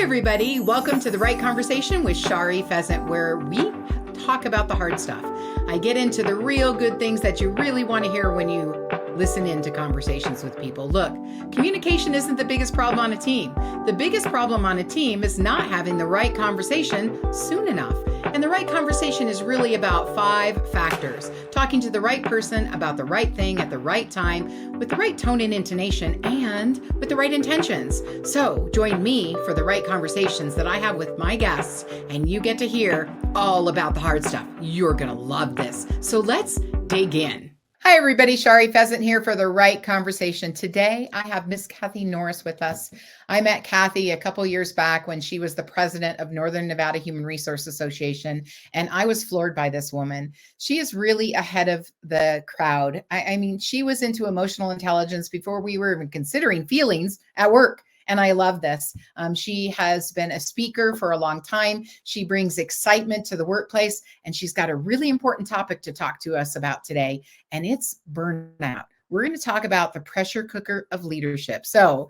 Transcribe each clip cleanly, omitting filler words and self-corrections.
everybody. Welcome to The Right Conversation with Shari Pheasant, where we talk about the hard stuff. I get into the real good things that you really want to hear when you listen into conversations with people. Look, communication isn't the biggest problem on a team. The biggest problem on a team is not having the right conversation soon enough. And the right conversation is really about 5 factors. Talking to the right person about the right thing at the right time, with the right tone and intonation, and with the right intentions. So join me for the right conversations that I have with my guests, and you get to hear all about the hard stuff. You're going to love this. So let's dig in. Hi, everybody. Shari Pheasant here for The Right Conversation. Today, I have Miss Cathy Norris with us. I met Cathy a couple years back when she was the president of Northern Nevada Human Resource Association, and I was floored by this woman. She is really ahead of the crowd. I mean, she was into emotional intelligence before we were even considering feelings at work. And I love this. She has been a speaker for a long time. She brings excitement to the workplace, and she's got a really important topic to talk to us about today, and it's burnout. We're going to talk about the pressure cooker of leadership. So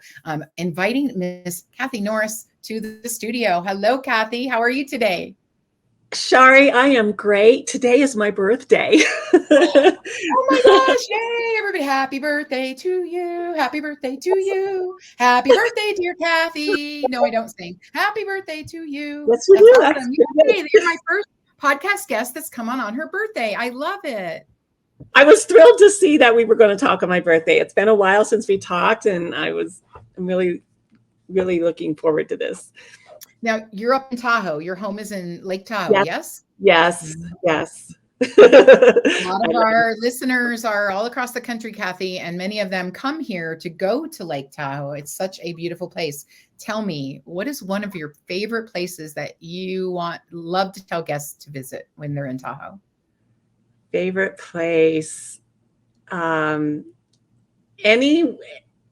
inviting Miss Cathy Norris to the studio. Hello, Cathy. How are you today? Shari, I am great. Today is my birthday. Oh my gosh, yay, everybody. Happy birthday to you. Happy birthday to you. Happy birthday, dear Cathy. No, I don't sing. Happy birthday to you. Yes, we do. Awesome. You're my first podcast guest that's come on her birthday. I love it. I was thrilled to see that we were going to talk on my birthday. It's been a while since we talked, and I'm really looking forward to this. Now, you're up in Tahoe. Your home is in Lake Tahoe, yes? Yes. A lot of our listeners are all across the country, Cathy, and many of them come here to go to Lake Tahoe. It's such a beautiful place. Tell me, what is one of your favorite places that you love to tell guests to visit when they're in Tahoe? Favorite place?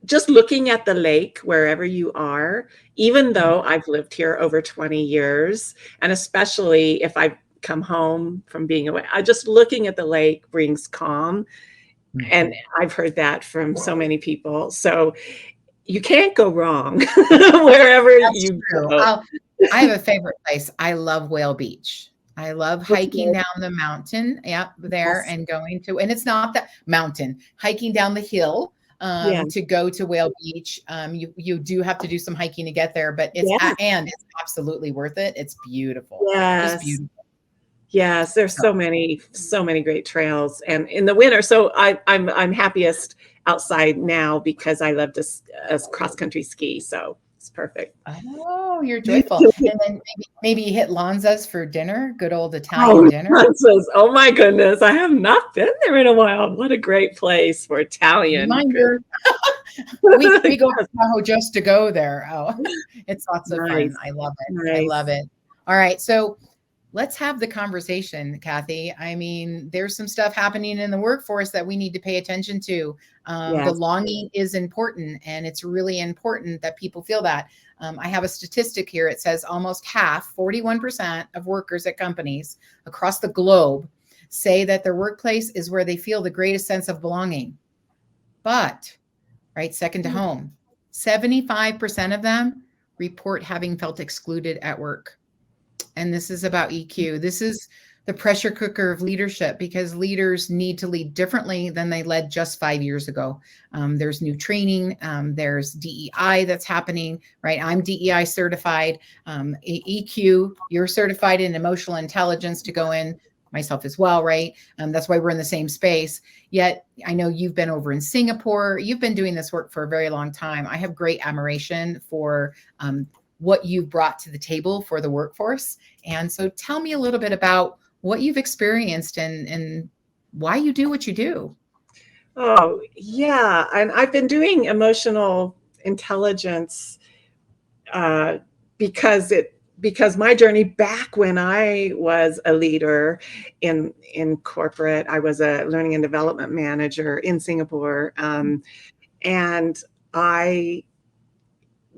Just looking at the lake wherever you are, even though I've lived here over 20 years, and especially if I come home from being away, just looking at the lake brings calm. And I've heard that from so many people. So you can't go wrong wherever you go. I have a favorite place. I love Whale Beach. I love hiking down the mountain there and going to, and it's not that mountain, hiking down the hill. To go to Whale Beach. You do have to do some hiking to get there, but it's absolutely worth it. It's beautiful. Yes. It's beautiful. Yes, there's so many great trails, and in the winter. So I'm happiest outside now because I love to cross country ski. So it's perfect. Oh, you're joyful. And then maybe hit Lanza's for dinner. Good old Italian dinner. Lanza's. Oh my goodness, I have not been there in a while. What a great place for Italian. Reminder. we go to Tahoe just to go there. Oh, it's lots of fun. I love it. Nice. I love it. All right, so let's have the conversation, Cathy. I mean, there's some stuff happening in the workforce that we need to pay attention to. Belonging is important, and it's really important that people feel that. I have a statistic here. It says almost half, 41% of workers at companies across the globe say that their workplace is where they feel the greatest sense of belonging. But, second to home, 75% of them report having felt excluded at work. And this is about EQ. This is the pressure cooker of leadership, because leaders need to lead differently than they led just 5 years ago. There's new training. There's DEI that's happening, right? I'm DEI certified. EQ, you're certified in emotional intelligence to go in, myself as well, right? That's why we're in the same space. Yet I know you've been over in Singapore. You've been doing this work for a very long time. I have great admiration for what you've brought to the table for the workforce. And so tell me a little bit about what you've experienced and why you do what you do. Oh, yeah. And I've been doing emotional intelligence because my journey back when I was a leader in corporate, I was a learning and development manager in Singapore. And I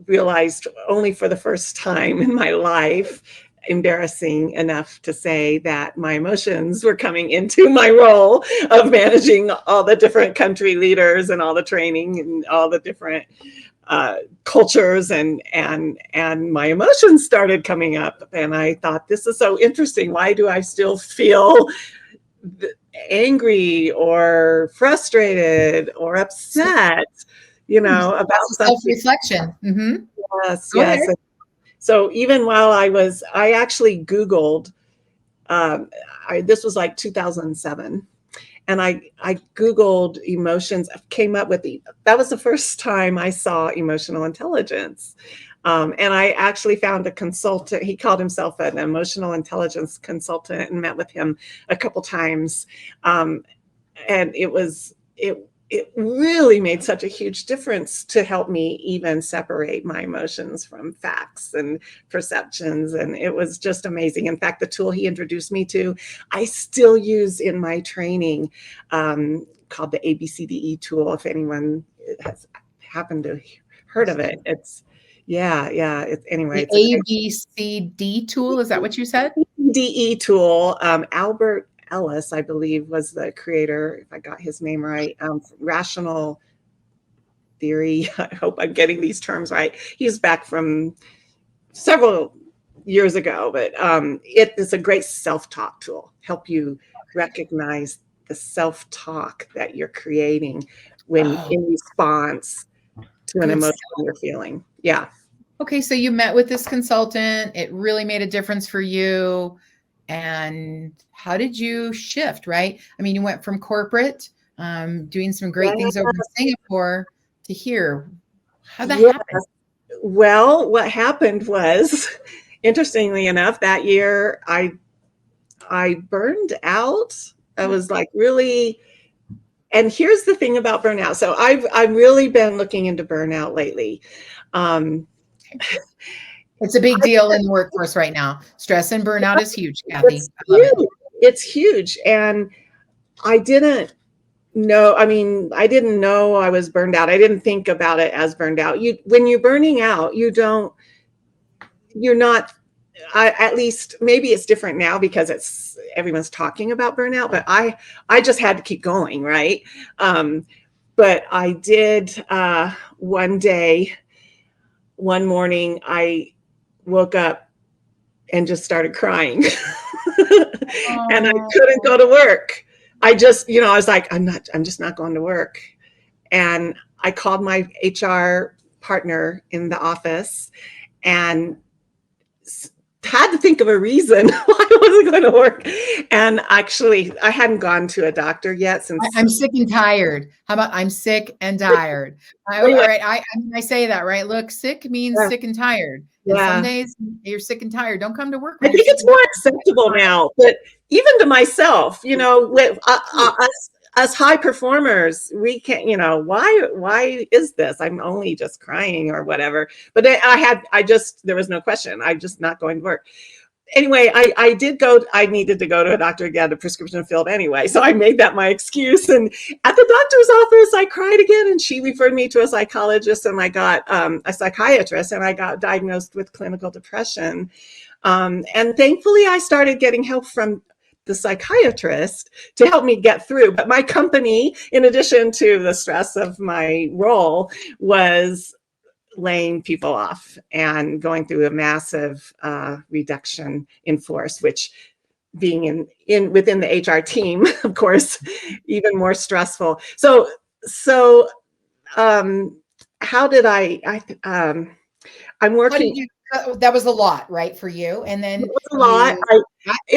realized only for the first time in my life, embarrassing enough to say, that my emotions were coming into my role of managing all the different country leaders and all the training and all the different cultures, and my emotions started coming up, and I thought, this is so interesting. Why do I still feel angry or frustrated or upset, about something? Self-reflection. Mm-hmm. Yes, Go ahead. yes. So even while I actually Googled, this was like 2007. And I Googled emotions, came up with that was the first time I saw emotional intelligence. And I actually found a consultant. He called himself an emotional intelligence consultant, and met with him a couple times. And it really made such a huge difference to help me even separate my emotions from facts and perceptions. And it was just amazing. In fact, the tool he introduced me to, I still use in my training, called the ABCDE tool. If anyone has happened to heard of it, anyway, it's The ABCD tool. Is that what you said? DE tool. Albert Ellis, I believe, was the creator, if I got his name right. Rational theory. I hope I'm getting these terms right. He's back from several years ago, but it is a great self-talk tool. Help you recognize the self-talk that you're creating when in response to an emotion you're feeling. Yeah. Okay, so you met with this consultant. It really made a difference for you. And how did you shift, right? I mean, you went from corporate, doing some great things over in Singapore, to here. How'd that happen? Well, what happened was, interestingly enough, that year I burned out. I was like, really. And here's the thing about burnout. So I've really been looking into burnout lately. It's a big deal in the workforce right now. Stress and burnout is huge, Cathy. It's huge. And I didn't know. I mean, I didn't know I was burned out. I didn't think about it as burned out. When you're burning out, you're not, at least maybe it's different now because everyone's talking about burnout, but I just had to keep going. Right. But I did, one morning, I woke up and just started crying. And I couldn't go to work. I just, I was like, I'm just not going to work. And I called my HR partner in the office and had to think of a reason why I wasn't going to work. And actually, I hadn't gone to a doctor yet since. I'm sick and tired. How about I'm sick and tired? All right. I say that, right? Look, sick means sick and tired. And some days you're sick and tired. Don't come to work. I think it's more acceptable now, but even to myself, with us high performers, we can't, why is this? I'm only just crying or whatever. But then there was no question. I'm just not going to work. Anyway, I needed to go to a doctor to get a prescription filled anyway. So I made that my excuse. And at the doctor's office, I cried again, and she referred me to a psychologist, and I got a psychiatrist, and I got diagnosed with clinical depression. And thankfully, I started getting help from the psychiatrist to help me get through. But my company, in addition to the stress of my role, was laying people off and going through a massive reduction in force, which being within the HR team, of course, even more stressful. So how did I'm working. That was a lot, right, for you? And then it was a lot.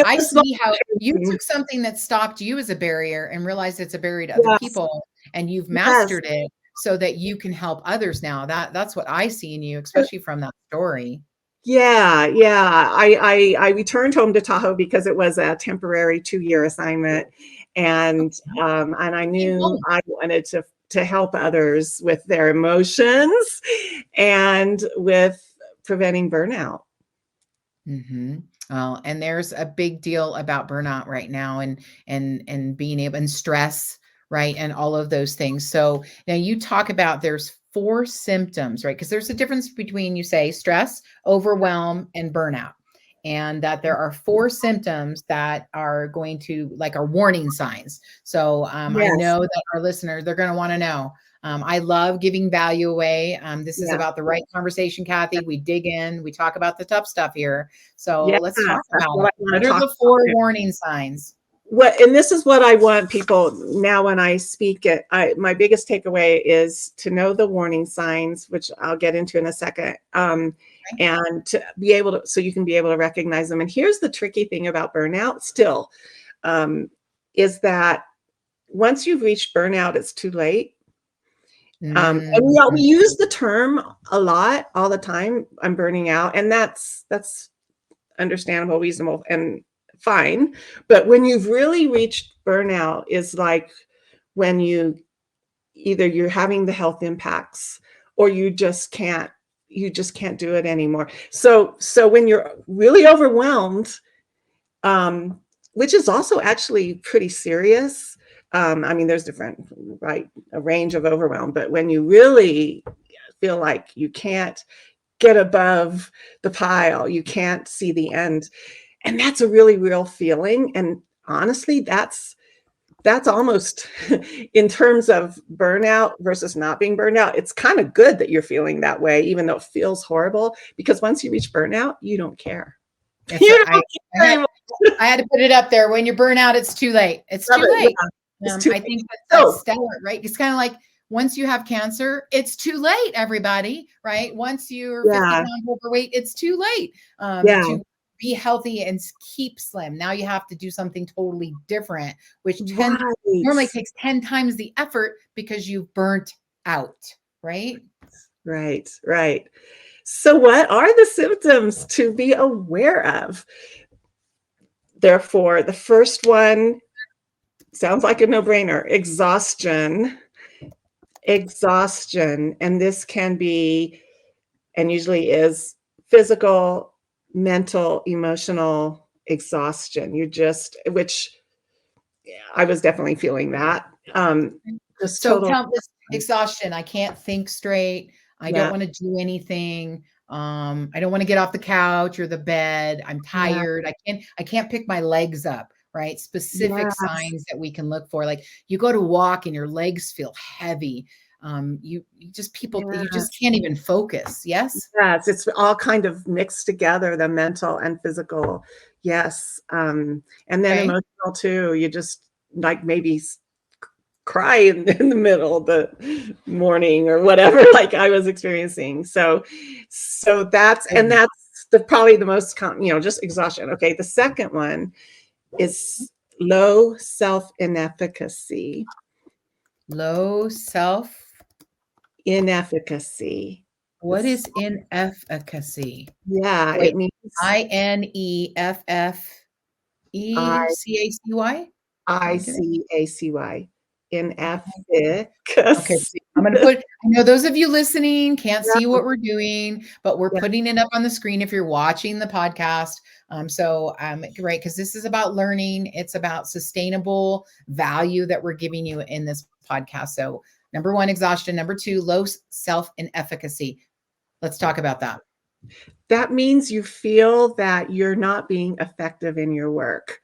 I see how you took something that stopped you as a barrier and realized it's a barrier to other people, and you've mastered it so that you can help others now. That's what I see in you, especially from that story. Yeah. I returned home to Tahoe because it was a temporary 2-year assignment, and I knew I wanted to help others with their emotions and with preventing burnout. Mm-hmm. Well, and there's a big deal about burnout right now, and being able, and stress, right, and all of those things. So now you talk about there's 4 symptoms, right? Because there's a difference between, you say, stress, overwhelm, and burnout, and that there are 4 symptoms that are going to, like, are warning signs. So I know that our listeners, they're going to want to know, I love giving value away. This is Yeah. about the right conversation, Cathy. We dig in, we talk about the tough stuff here. So Yes, let's talk that's about what I it. want What to are talk the about. 4 warning signs? And this is what I want people now when I speak it. My biggest takeaway is to know the warning signs, which I'll get into in a second, and to be able to, so you can be able to recognize them. And here's the tricky thing about burnout still, is that once you've reached burnout, it's too late. And we use the term a lot, all the time. I'm burning out, and that's understandable, reasonable, and fine. But when you've really reached burnout is like when you're having the health impacts, or you just can't do it anymore. So when you're really overwhelmed, which is also actually pretty serious. I mean, there's different, right, a range of overwhelm, but when you really feel like you can't get above the pile, you can't see the end. And that's a really real feeling. And honestly, that's almost in terms of burnout versus not being burned out, it's kind of good that you're feeling that way, even though it feels horrible, because once you reach burnout, you don't care. I had to put it up there. When you burn out, it's too late. It's too late. I think that's stellar, right? It's kind of like once you have cancer, it's too late, everybody, right? Once you're 50 pounds overweight, it's too late to be healthy and keep slim. Now you have to do something totally different, which normally takes 10 times the effort because you've burnt out, right? Right. So what are the symptoms to be aware of? Therefore, the first one sounds like a no-brainer: exhaustion. And this can be, and usually is, physical, mental, emotional exhaustion. Which I was definitely feeling that. Just so total countless exhaustion. I can't think straight. I don't want to do anything. I don't want to get off the couch or the bed. I'm tired. I can't pick my legs up, right? Specific signs that we can look for. Like you go to walk and your legs feel heavy. You just can't even focus. Yes. Yes. It's all kind of mixed together, the mental and physical. Yes. And then emotional too. You just like maybe cry in the middle of the morning or whatever, like I was experiencing. So that's probably the most common, just exhaustion. Okay. The second one is low self-inefficacy. Low self-inefficacy. What is inefficacy? Yeah, it means INEFFECACY? ICACY. Inefficacy. Okay, I'm going to I know those of you listening can't see what we're doing, but we're putting it up on the screen if you're watching the podcast. Right, because this is about learning. It's about sustainable value that we're giving you in this podcast. So number 1, exhaustion. Number 2, low self-inefficacy. Let's talk about that. That means you feel that you're not being effective in your work.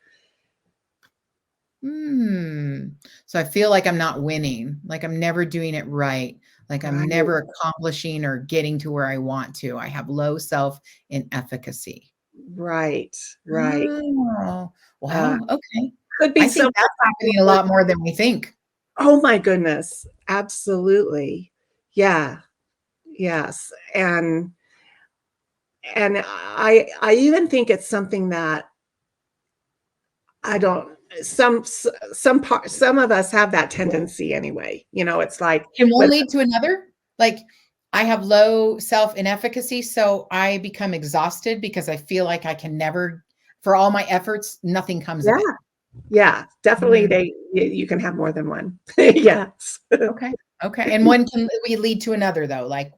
So I feel like I'm not winning, like I'm never doing it right, like I'm never accomplishing or getting to where I want to. I have low self-inefficacy. Right. Oh, wow. Okay. Could be I think that's happening a lot more than we think. Oh my goodness. Absolutely. Yeah. Yes. And I even think it's something that some of us have that tendency anyway. It's like, can one lead to another? Like I have low self-inefficacy, so I become exhausted because I feel like I can never, for all my efforts, nothing comes of it. Yeah, definitely. You can have more than one. Yes. Okay. And one can lead to another though. Like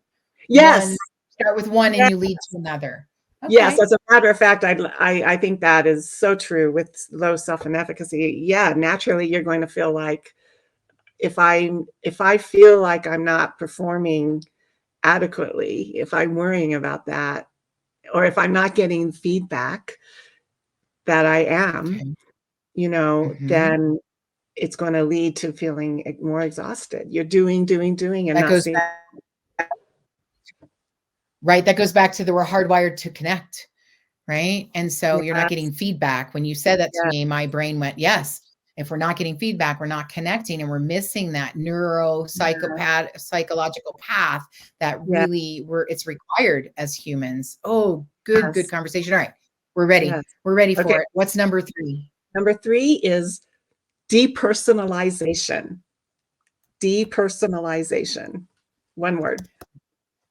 yes, start with one and you lead to another. Okay. Yes, as a matter of fact, I think that is so true with low self-inefficacy. Yeah, naturally you're going to feel like if I feel like I'm not performing adequately, if I'm worrying about that, or if I'm not getting feedback that I am, then it's going to lead to feeling more exhausted. You're doing, and That not goes seeing. back, right? That goes back to we're hardwired to connect, right? And so you're not getting feedback. When you said that to me, my brain went, yes. If we're not getting feedback, we're not connecting, and we're missing that psychological path that really it's required as humans. Oh, good conversation. All right. We're ready. Yes. We're ready for it. What's number 3? Number 3 is depersonalization. Depersonalization. One word.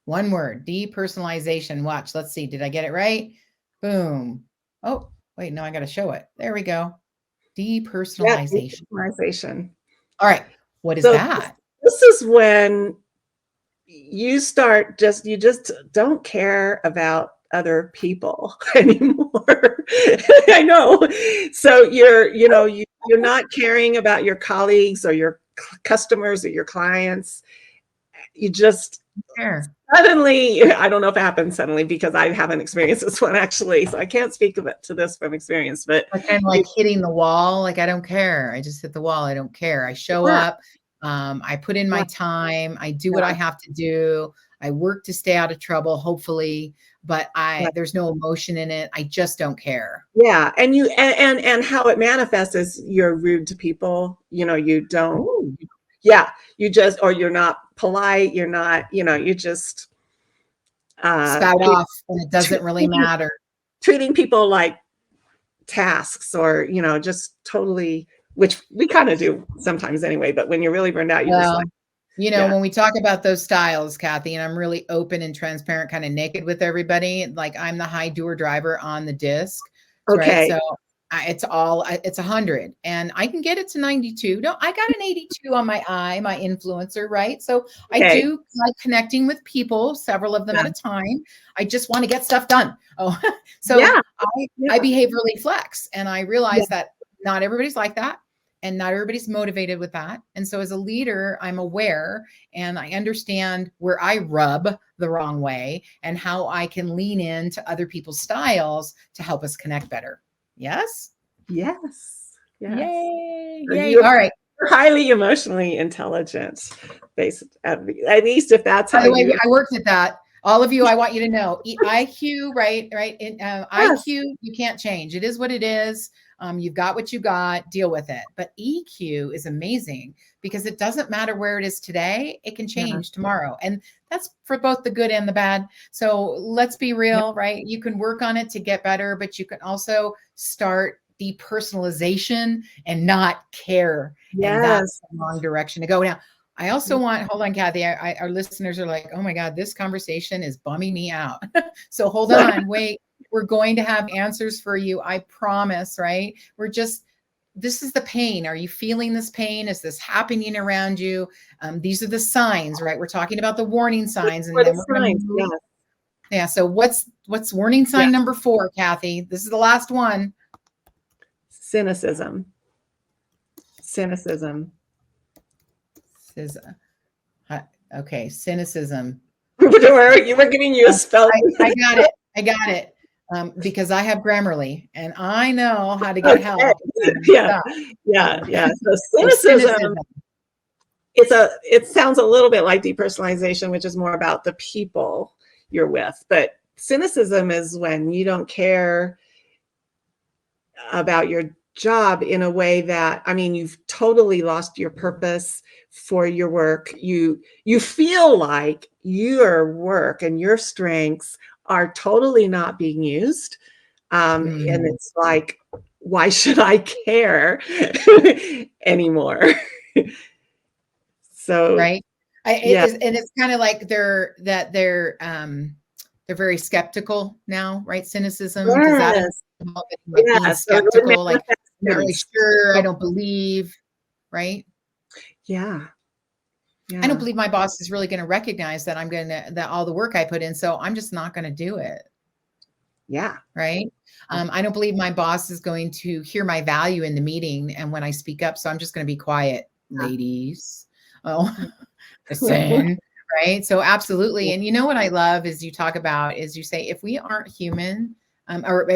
One word. Depersonalization. Watch. Let's see. Did I get it right? Boom. Oh, wait. No, I got to show it. There we go. Depersonalization. Depersonalization. All right. What is that? This is when you just don't care about other people anymore. I know. So you're not caring about your colleagues or your customers or your clients. You just suddenly, I don't know if it happens suddenly because I haven't experienced this one actually, so I can't speak to this from experience, but kind of like hitting the wall. Like, I don't care. I just hit the wall. I don't care. I show up. I put in my time. I do what I have to do. I work to stay out of trouble, hopefully, but there's no emotion in it. I just don't care. Yeah. And and how it manifests is you're rude to people. You don't. Ooh. Yeah. Or you're not polite. You're not, you just spout off when it doesn't really matter. Treating people like tasks or, just totally, which we kind of do sometimes anyway, but when you're really burned out, you're just like, when we talk about those styles, Cathy, and I'm really open and transparent, kind of naked with everybody, like I'm the high doer driver on the disc. Okay. Right? So it's 100 and I can get it to 92. No, I got an 82 on my influencer, right? So I do like connecting with people, several of them at a time. I just want to get stuff done. Oh, so I behaviorally flex, and I realize that not everybody's like that. And not everybody's motivated with that. And so as a leader, I'm aware and I understand where I rub the wrong way and how I can lean into other people's styles to help us connect better. Yes? Yes. Yay. So Yay. All right. You're highly emotionally intelligent, at least if that's how you... I worked at that. All of you, I want you to know, IQ, right? IQ, you can't change. It is what it is. You've got what you got, deal with it. But EQ is amazing because it doesn't matter where it is today. It can change tomorrow. And that's for both the good and the bad. So let's be real, right? You can work on it to get better, but you can also start depersonalization and not care. And that's the wrong direction to go. Now, I also want, hold on, Cathy, our listeners are like, oh my God, this conversation is bumming me out. So hold on, wait. We're going to have answers for you. I promise, right? This is the pain. Are you feeling this pain? Is this happening around you? These are the signs, right? We're talking about the warning signs. And then we're going to move. Yeah. So what's warning sign number 4, Cathy? This is the last one. Cynicism. Okay. Cynicism. You were giving you a spell. I got it. Because I have Grammarly and I know how to get help. Yeah. So cynicism, it sounds a little bit like depersonalization, which is more about the people you're with. But cynicism is when you don't care about your job in a way that, you've totally lost your purpose for your work. You feel like your work and your strengths are totally not being used. And it's like, why should I care anymore? So, right. And it's kind of like they're very skeptical now, right? Cynicism. Skeptical, like, I'm not really sure, I don't believe, right? Yeah. I don't believe my boss is really going to recognize that that all the work I put in. So I'm just not going to do it. Yeah. Right. I don't believe my boss is going to hear my value in the meeting. And when I speak up, so I'm just going to be quiet, ladies. Oh, listen. Right. So absolutely. And you know what I love is you say, if we aren't human, or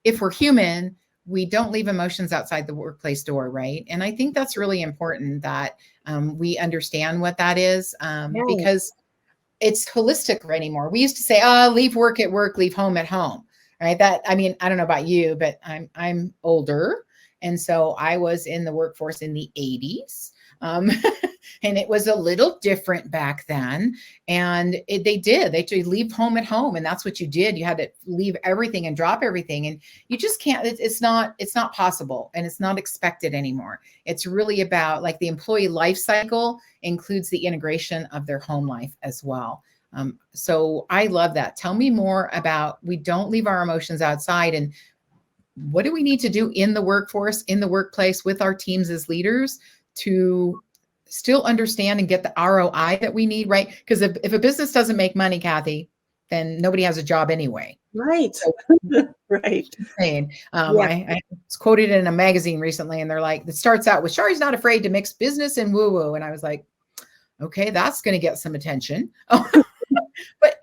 if we're human, we don't leave emotions outside the workplace door, right? And I think that's really important that we understand what that is, Right. because it's holistic anymore. We used to say, "Oh, leave work at work, leave home at home," right? That, I mean, I don't know about you, but I'm older, and so I was in the workforce in the '80s. Um, and it was a little different back then. And they leave home at home. And that's what you did. You had to leave everything and drop everything. And you just can't, it's not possible. And it's not expected anymore. It's really about, like, the employee life cycle includes the integration of their home life as well. So I love that. Tell me more about, we don't leave our emotions outside, and what do we need to do in the workforce, in the workplace, with our teams as leaders to still understand and get the ROI that we need, right? Because if a business doesn't make money, Cathy, then nobody has a job anyway. Right. So, Right. saying, Yeah. I was quoted in a magazine recently, and they're like, it starts out with, "Shari's not afraid to mix business and woo-woo." And I was like, okay, that's going to get some attention. And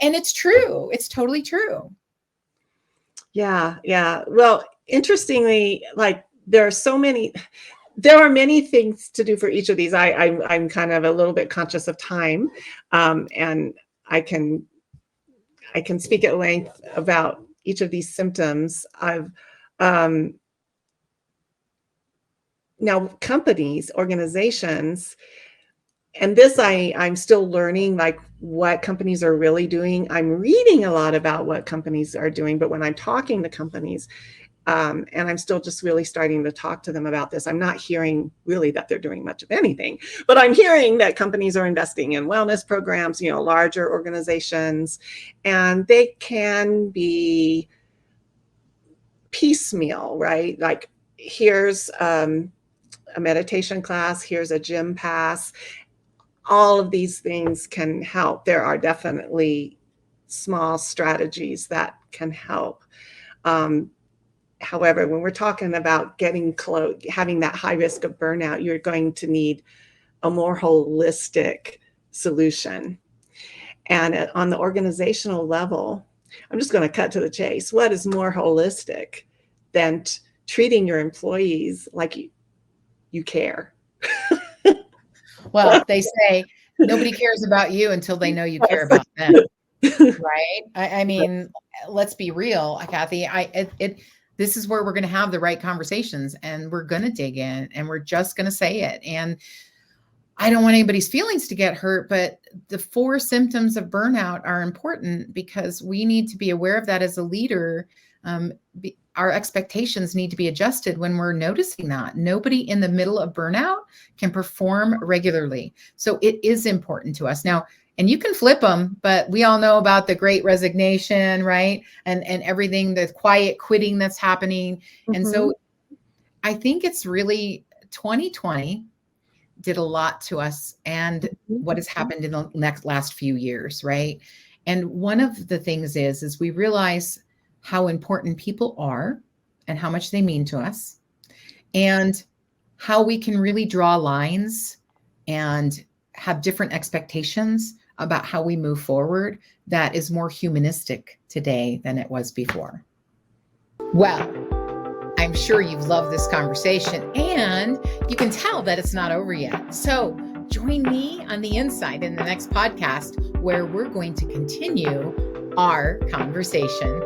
it's true. It's totally true. Yeah. Yeah. Well, interestingly, like, there are many things to do for each of these. I'm kind of a little bit conscious of time, and I can speak at length about each of these symptoms. Now companies, organizations, and this I'm still learning, like, what companies are really doing. I'm reading a lot about what companies are doing, but when I'm talking to companies, and I'm still just really starting to talk to them about this, I'm not hearing really that they're doing much of anything, but I'm hearing that companies are investing in wellness programs, larger organizations, and they can be piecemeal, right? Like, here's a meditation class, here's a gym pass. All of these things can help. There are definitely small strategies that can help. However, when we're talking about having that high risk of burnout, you're going to need a more holistic solution. And on the organizational level, I'm just going to cut to the chase. What is more holistic than treating your employees like you care? Well, they say nobody cares about you until they know you care about them, right? I mean, let's be real, Cathy. This is where we're going to have the right conversations, and we're going to dig in, and we're just going to say it. And I don't want anybody's feelings to get hurt, but the 4 symptoms of burnout are important because we need to be aware of that as a leader. Our expectations need to be adjusted when we're noticing that. Nobody in the middle of burnout can perform regularly. So it is important to us. Now, and you can flip them, but we all know about the Great Resignation, right? And everything, the quiet quitting that's happening. Mm-hmm. And so I think it's really 2020 did a lot to us and what has happened in the last few years, right? And one of the things is we realize how important people are and how much they mean to us, and how we can really draw lines and have different expectations about how we move forward that is more humanistic today than it was before. Well, I'm sure you've loved this conversation, and you can tell that it's not over yet. So join me on the inside in the next podcast, where we're going to continue our conversation.